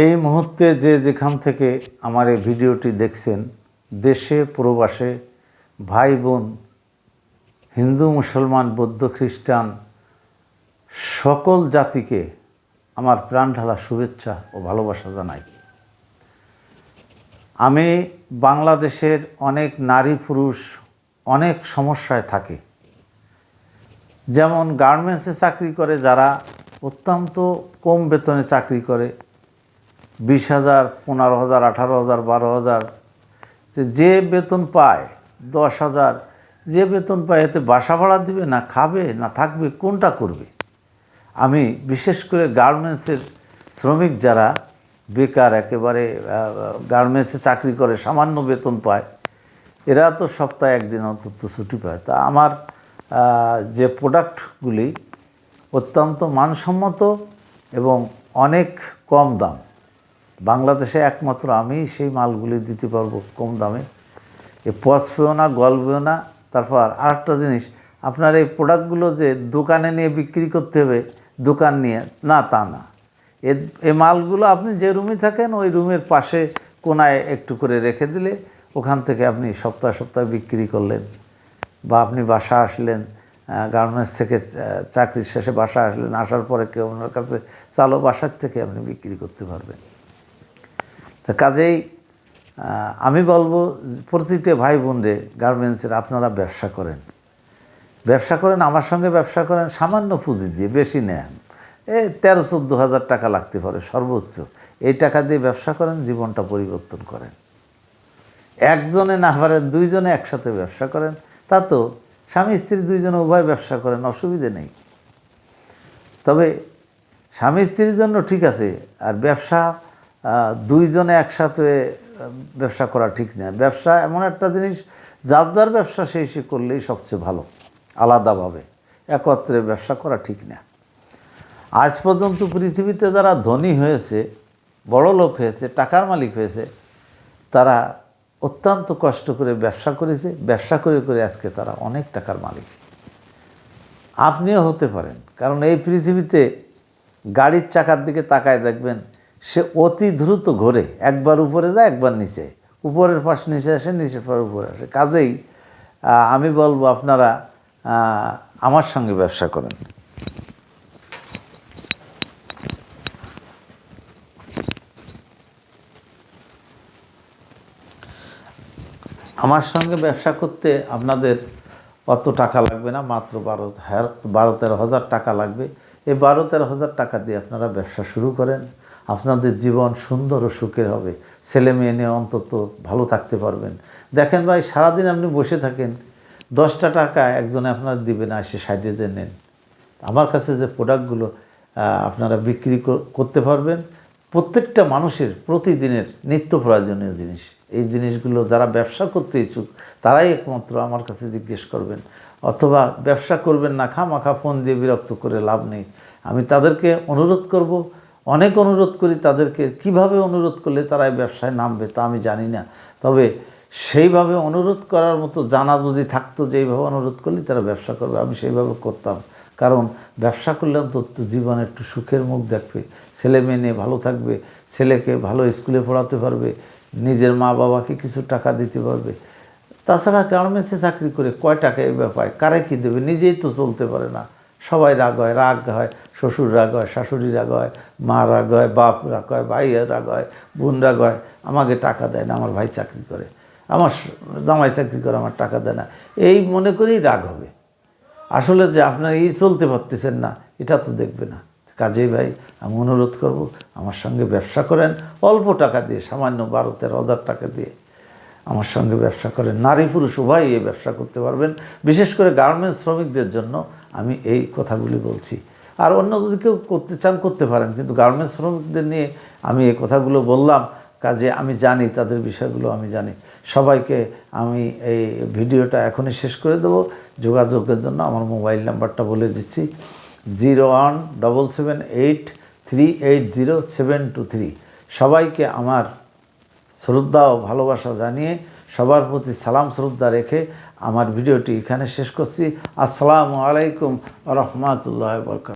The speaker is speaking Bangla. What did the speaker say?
এই মুহূর্তে যে যেখান থেকে আমার এই ভিডিওটি দেখছেন, দেশে প্রবাসে ভাই বোন, হিন্দু মুসলমান বৌদ্ধ খ্রিস্টান সকল জাতিকে আমার প্রাণঢালা শুভেচ্ছা ও ভালোবাসা জানাই। আমি বাংলাদেশের অনেক নারী পুরুষ অনেক সমস্যায় থাকে, যেমন গার্মেন্টসে চাকরি করে যারা অত্যন্ত কম বেতনে চাকরি করে, 20,000, 15,000, 18,000, 12,000, যে বেতন পায় 10,000, যে বেতন পায় এতে বাসা ভাড়া দিবে না, খাবে না, থাকবে, কোনটা করবে? আমি বিশেষ করে গার্মেন্টসের শ্রমিক যারা বেকার, একেবারে গার্মেন্টসে চাকরি করে সামান্য বেতন পায়, এরা তো সপ্তাহে একদিন অন্তত ছুটি পায়। তা আমার যে প্রোডাক্টগুলি অত্যন্ত মানসম্মত এবং অনেক কম দাম, বাংলাদেশে একমাত্র আমি সেই মালগুলি দিতে পারবো কম দামে। পচবেও না, গলবেও না। তারপর আরেকটা জিনিস, আপনার এই প্রোডাক্টগুলো যে দোকানে নিয়ে বিক্রি করতে হবে, দোকান নিয়ে না, তা না। এই মালগুলো আপনি যে রুমে থাকেন ওই রুমের পাশে কোনায় একটু করে রেখে দিলে ওখান থেকে আপনি সপ্তাহে সপ্তাহে বিক্রি করলেন, বা আপনি বাসা আসলেন, গার্মেন্টস থেকে চাকরির শেষে বাসা আসলেন, আসার পরে কেউ ওনার কাছে চালো, বাসার থেকে আপনি বিক্রি করতে পারবেন। তা কাজেই আমি বলবো প্রতিটা ভাই বোনরে গার্মেন্টসের আপনারা ব্যবসা করেন, আমার সঙ্গে ব্যবসা করেন, সামান্য পুঁজি দিয়ে, বেশি নেন, 13-14 হাজার টাকা লাগতে পারে সর্বোচ্চ। এই টাকা দিয়ে ব্যবসা করেন, জীবনটা পরিবর্তন করেন। একজনে না পারেন দুইজনে একসাথে ব্যবসা করেন, তা তো স্বামী স্ত্রী দুইজনে উভয় ব্যবসা করেন, অসুবিধে নেই। তবে স্বামী স্ত্রীর জন্য ঠিক আছে, আর ব্যবসা দুইজনে একসাথে ব্যবসা করা ঠিক না। ব্যবসা এমন একটা জিনিস, যার যার ব্যবসা সেই সে করলেই সবচেয়ে ভালো, আলাদাভাবে একত্রে ব্যবসা করা ঠিক না। আজ পর্যন্ত পৃথিবীতে যারা ধনী হয়েছে, বড় লোক হয়েছে, টাকার মালিক হয়েছে, তারা অত্যন্ত কষ্ট করে ব্যবসা করেছে, ব্যবসা করে করে আজকে তারা অনেক টাকার মালিক। আপনিও হতে পারেন, কারণ এই পৃথিবীতে গাড়ির চাকার দিকে তাকায় দেখবেন, সে অতি দ্রুত ঘোরে, একবার উপরে যায় একবার নিচে, উপরের পাশ নিচে আসে, নিচের পাশ উপরে আসে। কাজেই আমি বলবো আপনারা আমার সঙ্গে ব্যবসা করেন। আমার সঙ্গে ব্যবসা করতে আপনাদের অত টাকা লাগবে না, মাত্র 12-13 হাজার টাকা লাগবে। এই 12-13 হাজার টাকা দিয়ে আপনারা ব্যবসা শুরু করেন, আপনাদের জীবন সুন্দর ও সুখের হবে, ছেলে মেয়ে নিয়ে অন্তত ভালো থাকতে পারবেন। দেখেন ভাই, সারাদিন আপনি বসে থাকেন, 10টা টাকা একজনে আপনার দিবে না, এসে সাইডে দিয়ে নেন। আমার কাছে যে প্রোডাক্টগুলো আপনারা বিক্রি করতে পারবেন, প্রত্যেকটা মানুষের প্রতিদিনের নিত্য প্রয়োজনীয় জিনিস, এই জিনিসগুলো যারা ব্যবসা করতে ইচ্ছুক তারাই একমাত্র আমার কাছে জিজ্ঞেস করবেন, অথবা ব্যবসা করবেন না, খামাখা ফোন দিয়ে বিরক্ত করে লাভ নেই। আমি তাদেরকে অনুরোধ করব, অনেক অনুরোধ করি তাদেরকে। কিভাবে অনুরোধ করলে তারা এই ব্যবসায় নামবে তা আমি জানি না, তবে সেইভাবে অনুরোধ করার মতো জানা যদি থাকতো যে এইভাবে অনুরোধ করলে তারা ব্যবসা করবে, আমি সেইভাবে করতাম। কারণ ব্যবসা করলে অন্তত জীবনে একটু সুখের মুখ দেখবে, ছেলে মেয়ে নিয়ে ভালো থাকবে, ছেলেকে ভালো স্কুলে পড়াতে পারবে, নিজের মা বাবাকে কিছু টাকা দিতে পারবে। তাছাড়া গার্মেন্টসে চাকরি করে কয় টাকা এই ব্যাপারে কারে কী দেবে, নিজেই তো চলতে পারে না। সবাই রাগ হয়, শ্বশুর রাগ হয়, শাশুড়ি রাগ হয়, মা রাগ হয়, বাপ রাগ হয়, ভাই রাগ হয়, বোন রাগ হয়, আমাকে টাকা দেয় না, আমার ভাই চাকরি করে, আমার জামাই চাকরি করে, আমার টাকা দেয় না, এই মনে করেই রাগ হবে। আসলে যে আপনারা এই চলতে পারতেছেন না, এটা তো দেখবে না। কাজেই ভাই, আমি অনুরোধ করব, আমার সঙ্গে ব্যবসা করেন, অল্প টাকা দিয়ে, সামান্য 12-13 হাজার টাকা দিয়ে আমার সঙ্গে ব্যবসা করেন। নারী পুরুষ উভয়ই এই ব্যবসা করতে পারবেন। বিশেষ করে গার্মেন্টস শ্রমিকদের জন্য আমি এই কথাগুলি বলছি। আর অন্য যদি কেউ করতে চান করতে পারেন, কিন্তু গার্মেন্টস শ্রমিকদের নিয়ে আমি এই কথাগুলো বললাম, কাজে আমি জানি তাদের বিষয়গুলো আমি জানি। সবাইকে আমি এই ভিডিওটা এখনই শেষ করে দেবো। যোগাযোগের জন্য আমার মোবাইল নাম্বারটা বলে দিচ্ছি, 01778380-723। সবাইকে আমার শ্রদ্ধা ও ভালোবাসা জানিয়ে, সবার প্রতি সালাম শ্রদ্ধা রেখে আমার ভিডিওটি এখানে শেষ করছি। আসসালামু আলাইকুম ওয়া রাহমাতুল্লাহি ওয়া বারাকাতুহু।